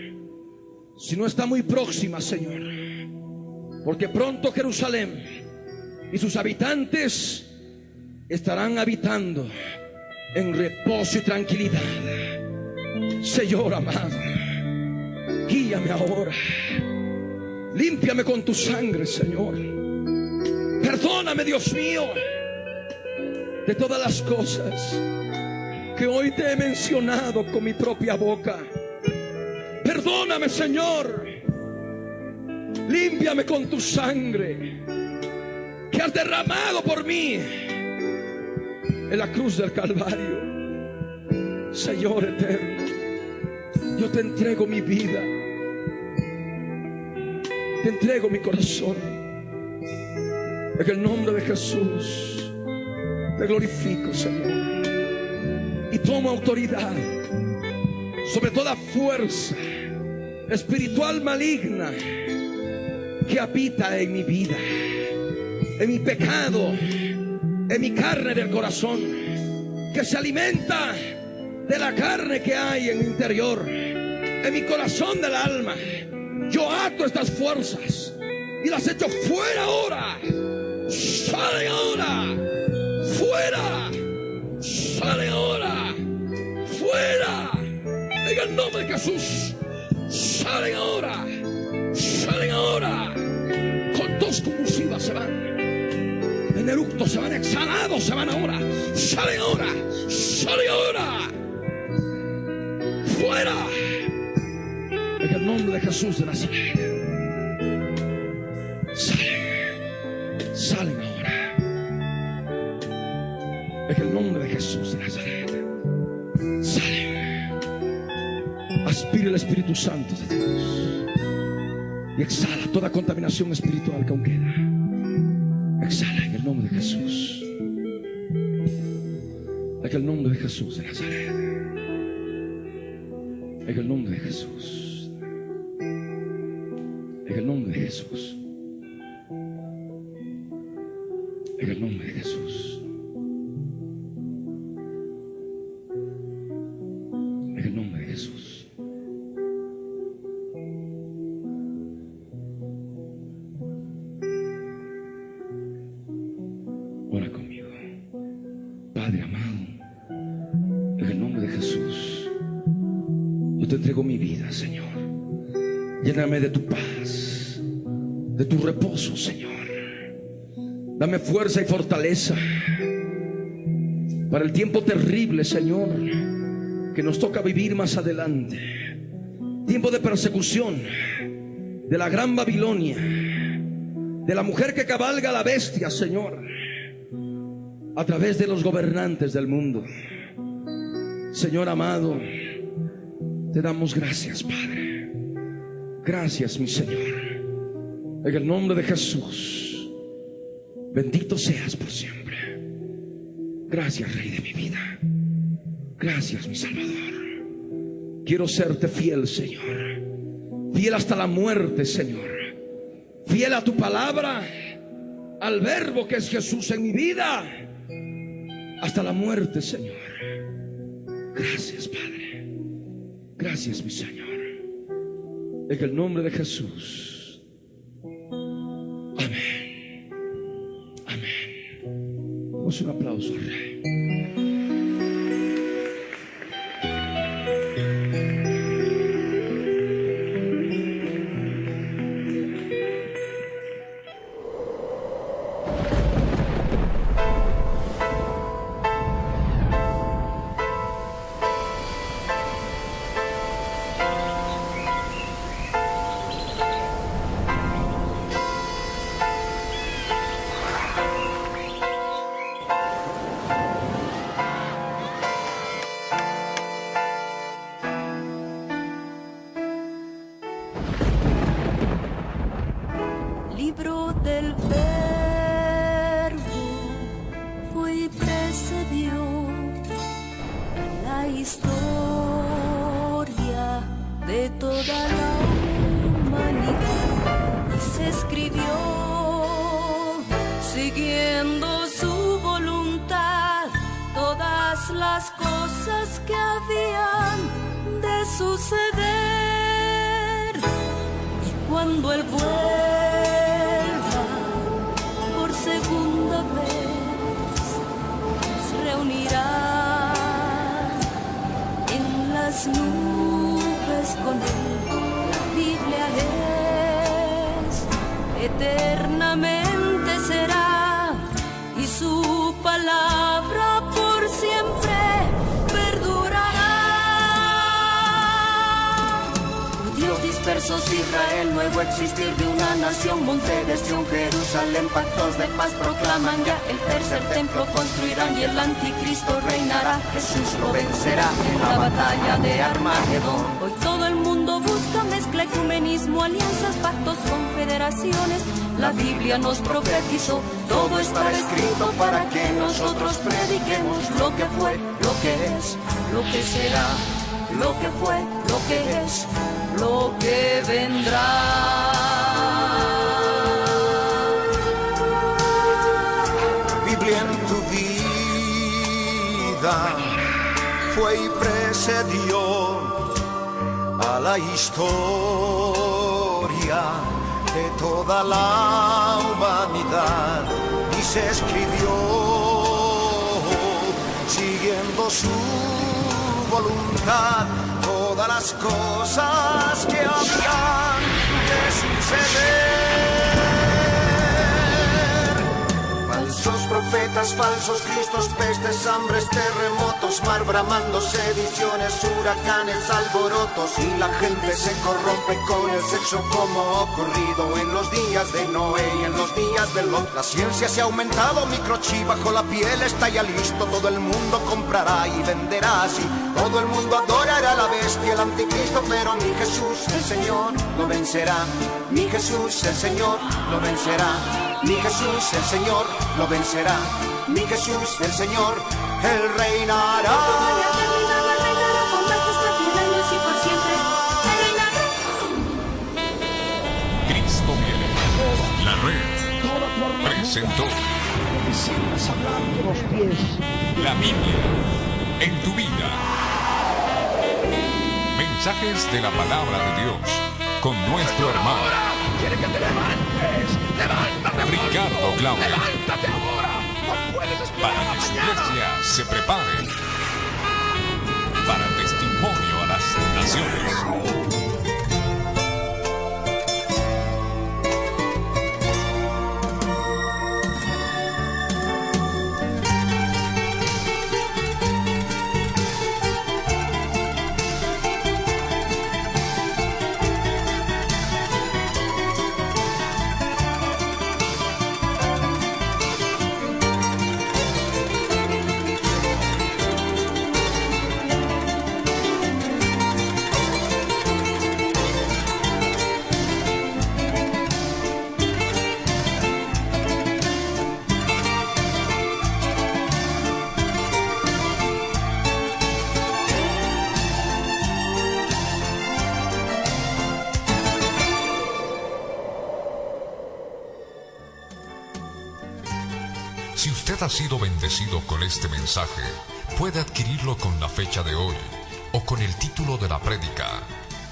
sino está muy próxima, Señor, porque pronto Jerusalén y sus habitantes estarán habitando en reposo y tranquilidad. Señor amado, guíame ahora, límpiame con tu sangre, Señor. Perdóname, Dios mío, de todas las cosas que hoy te he mencionado con mi propia boca. Perdóname, Señor. Límpiame con tu sangre que has derramado por mí en la cruz del Calvario. Señor eterno, yo te entrego mi vida, te entrego mi corazón. En el nombre de Jesús te glorifico, Señor, y tomo autoridad sobre toda fuerza espiritual maligna que habita en mi vida, en mi pecado, en mi carne del corazón, que se alimenta de la carne que hay en mi interior, en mi corazón del alma. Yo ato estas fuerzas y las echo fuera ahora. Sale ahora, fuera, sale ahora, fuera, en el nombre de Jesús. Salen ahora, salen ahora. Con tos convulsivas se van, en eructos se van, exhalados se van ahora. Salen ahora, salen ahora. Fuera, nombre de Jesús de Nazaret. Salen ahora. En el nombre de Jesús de Nazaret. Salen. Aspira el Espíritu Santo de Dios y exhala toda contaminación espiritual que aún queda. Exhala en el nombre de Jesús. En el nombre de Jesús de Nazaret. En el nombre de Jesús. En el nombre de Jesús. En el nombre de Jesús. En el nombre de Jesús. Ora conmigo. Padre amado, en el nombre de Jesús, yo te entrego mi vida, Señor. Lléname de tu paz, de tu reposo, Señor. Dame fuerza y fortaleza para el tiempo terrible, Señor, que nos toca vivir más adelante. Tiempo de persecución de la gran Babilonia, de la mujer que cabalga a la bestia, Señor, a través de los gobernantes del mundo. Señor amado, te damos gracias, Padre. Gracias, mi Señor. En el nombre de Jesús, bendito seas por siempre. Gracias, Rey de mi vida. Gracias, mi Salvador. Quiero serte fiel, Señor. Fiel hasta la muerte, Señor. Fiel a tu palabra, al verbo que es Jesús en mi vida, hasta la muerte, Señor. Gracias, Padre. Gracias, mi Señor. En el nombre de Jesús. Amén. Amén. Damos un aplauso al Rey. Libro del Verbo fue y precedió la historia de toda la humanidad y se escribió siguiendo su voluntad todas las cosas que habían de suceder. Y cuando el segunda vez nos reunirá en las nubes con él. La Biblia es eternamente será y su palabra por siempre perdurará. Dios dispersos Israel, nuevo existir de una nación, monte de Sión, Jerusalén, pactos de paz proclaman ya, el tercer templo construirán y el anticristo reinará, Jesús lo vencerá en la batalla de Armagedón. Hoy todo el mundo busca mezcla, ecumenismo, alianzas, pactos, confederaciones, la Biblia nos profetizó, todo está escrito para que nosotros prediquemos lo que fue, lo que es, lo que será, lo que fue, lo que es, lo que vendrá. Biblia en tu vida fue y precedió a la historia de toda la humanidad y se escribió siguiendo su voluntad todas las cosas que habían de suceder. Falsos profetas, falsos cristos, pestes, hambres, terremotos, vientos, mar bramando, sediciones, huracanes, alborotos, y la gente se corrompe con el sexo como ocurrido en los días de Noé y en los días de Lot. La ciencia se ha aumentado, microchip bajo la piel está ya listo, todo el mundo comprará y venderá así, todo el mundo adorará a la bestia, el anticristo, pero mi Jesús el Señor lo vencerá, mi Jesús el Señor lo vencerá, mi Jesús el Señor lo vencerá, mi Jesús el Señor, Él reinará. Cristo viene. La red presentó la Biblia en tu vida. Mensajes de la palabra de Dios con nuestro hermano Quiere que te levantes. Levántate, Ricardo Claudio. Levántate ahora. No puedes esperar Para que su iglesia se prepare para testimonio a las naciones. Si usted ha sido bendecido con este mensaje, puede adquirirlo con la fecha de hoy o con el título de la prédica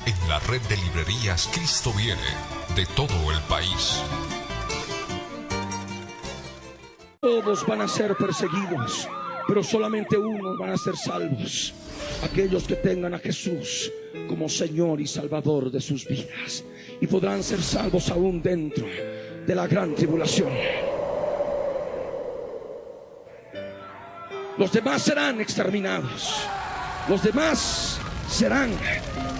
en la red de librerías Cristo Viene de todo el país. Todos van a ser perseguidos, pero solamente unos van a ser salvos: aquellos que tengan a Jesús como Señor y Salvador de sus vidas, y podrán ser salvos aún dentro de la gran tribulación. Los demás serán exterminados, los demás serán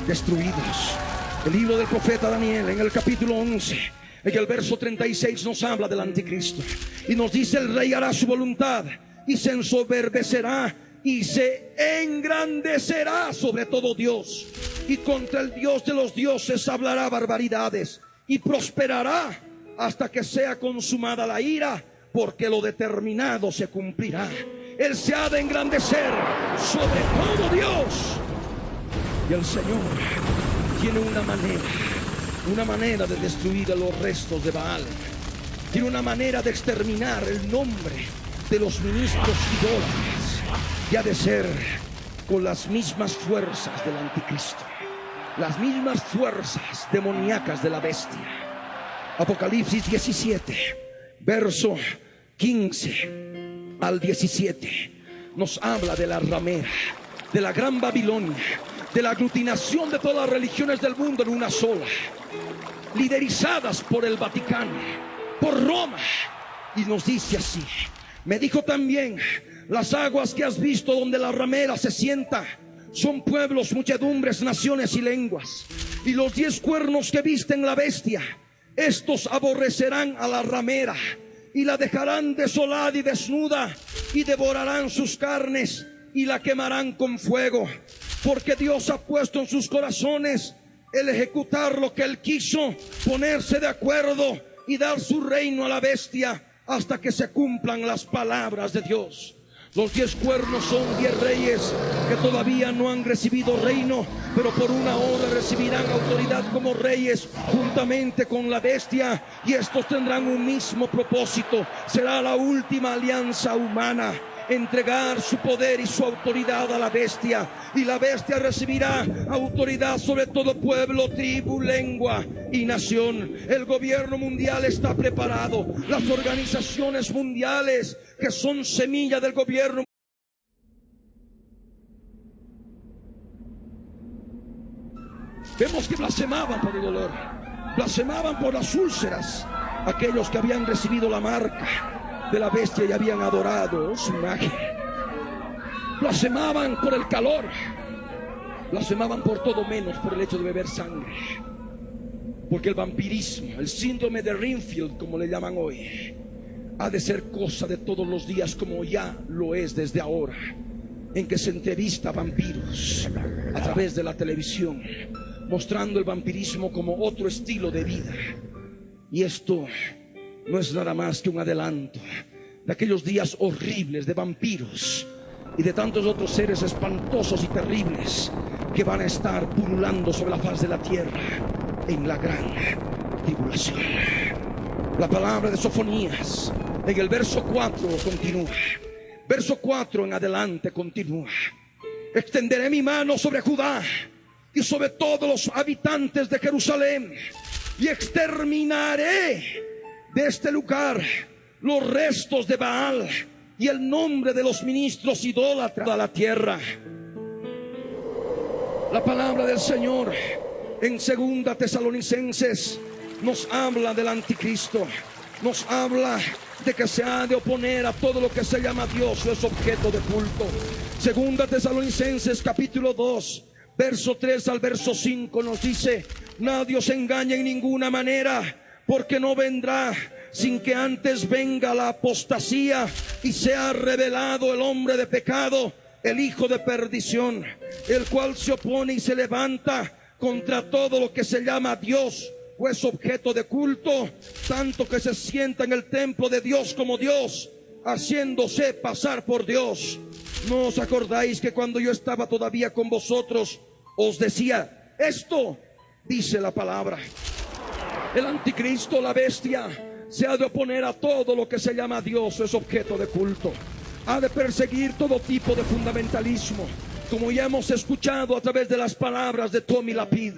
destruidos. El libro del profeta Daniel, en el capítulo 11, en el verso 36, nos habla del anticristo y nos dice: el rey hará su voluntad y se ensoberbecerá y se engrandecerá sobre todo Dios, y contra el Dios de los dioses hablará barbaridades, y prosperará hasta que sea consumada la ira, porque lo determinado se cumplirá. Él se ha de engrandecer sobre todo Dios. Y el Señor tiene una manera de destruir a los restos de Baal. Tiene una manera de exterminar el nombre de los ministros idólatras, y ha de ser con las mismas fuerzas del anticristo, las mismas fuerzas demoníacas de la bestia. Apocalipsis 17, verso 15 al 17, nos habla de la ramera, de la gran Babilonia, de la aglutinación de todas las religiones del mundo en una sola, liderizadas por el Vaticano, por Roma. Y nos dice así: me dijo también: las aguas que has visto donde la ramera se sienta son pueblos, muchedumbres, naciones y lenguas. Y los 10 cuernos que viste en la bestia, estos aborrecerán a la ramera y la dejarán desolada y desnuda, y devorarán sus carnes y la quemarán con fuego, porque Dios ha puesto en sus corazones el ejecutar lo que Él quiso, ponerse de acuerdo y dar su reino a la bestia hasta que se cumplan las palabras de Dios. Los 10 cuernos son 10 reyes que todavía no han recibido reino, pero por una hora recibirán autoridad como reyes juntamente con la bestia, y estos tendrán un mismo propósito. Será la última alianza humana: entregar su poder y su autoridad a la bestia, y la bestia recibirá autoridad sobre todo pueblo, tribu, lengua y nación. El gobierno mundial está preparado. Las organizaciones mundiales que son semilla del gobierno, vemos que blasfemaban por el dolor, blasfemaban por las úlceras, aquellos que habían recibido la marca de la bestia y habían adorado su imagen. blasfemaban por el calor, blasfemaban por todo menos por el hecho de beber sangre. Porque el vampirismo, el síndrome de Renfield, como le llaman hoy, ha de ser cosa de todos los días, como ya lo es desde ahora, en que se entrevista a vampiros a través de la televisión, mostrando el vampirismo como otro estilo de vida. Y esto no es nada más que un adelanto de aquellos días horribles de vampiros y de tantos otros seres espantosos y terribles que van a estar pululando sobre la faz de la tierra en la gran tribulación. La palabra de Sofonías en el verso 4 continúa. Verso 4 en adelante continúa. Extenderé mi mano sobre Judá y sobre todos los habitantes de Jerusalén, y exterminaré de este lugar los restos de Baal y el nombre de los ministros idólatras a la tierra. La palabra del Señor en 2 Tesalonicenses nos habla del anticristo, nos habla de que se ha de oponer a todo lo que se llama Dios o es objeto de culto. 2 Tesalonicenses capítulo 2 verso 3 al verso 5 nos dice: nadie os engañe en ninguna manera, porque no vendrá sin que antes venga la apostasía y sea revelado el hombre de pecado, el hijo de perdición, el cual se opone y se levanta contra todo lo que se llama Dios o es objeto de culto, tanto que se sienta en el templo de Dios como Dios, haciéndose pasar por Dios. ¿No os acordáis que cuando yo estaba todavía con vosotros os decía esto? Dice la palabra. El anticristo, la bestia, se ha de oponer a todo lo que se llama Dios o es objeto de culto. Ha de perseguir todo tipo de fundamentalismo, como ya hemos escuchado a través de las palabras de Tommy Lapid.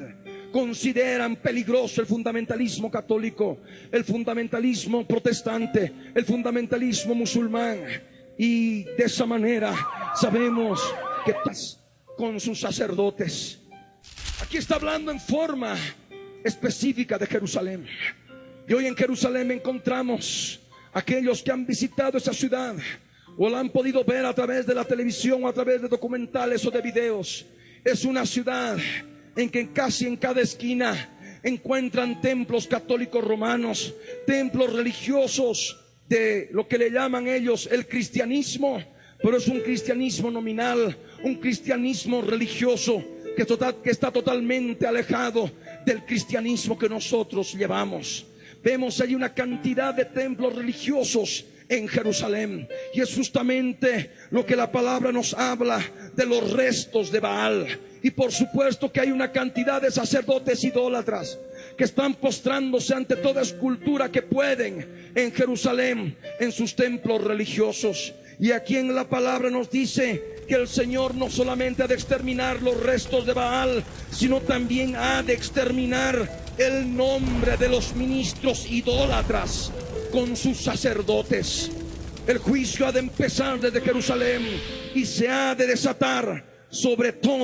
Consideran peligroso el fundamentalismo católico, el fundamentalismo protestante, el fundamentalismo musulmán, y de esa manera sabemos que con sus sacerdotes. Aquí está hablando en forma específica de Jerusalén. Y hoy en Jerusalén encontramos aquellos que han visitado esa ciudad o la han podido ver a través de la televisión o a través de documentales o de videos. Es una ciudad en que casi en cada esquina encuentran templos católicos romanos, templos religiosos de lo que le llaman ellos el cristianismo, pero es un cristianismo nominal, un cristianismo religioso que está totalmente alejado del cristianismo que nosotros llevamos. Vemos allí una cantidad de templos religiosos en Jerusalén, y es justamente lo que la palabra nos habla de los restos de Baal. Y por supuesto que hay una cantidad de sacerdotes idólatras que están postrándose ante toda escultura que pueden en Jerusalén, en sus templos religiosos. Y aquí en la palabra nos dice que el Señor no solamente ha de exterminar los restos de Baal, sino también ha de exterminar el nombre de los ministros idólatras con sus sacerdotes. El juicio ha de empezar desde Jerusalén y se ha de desatar sobre todo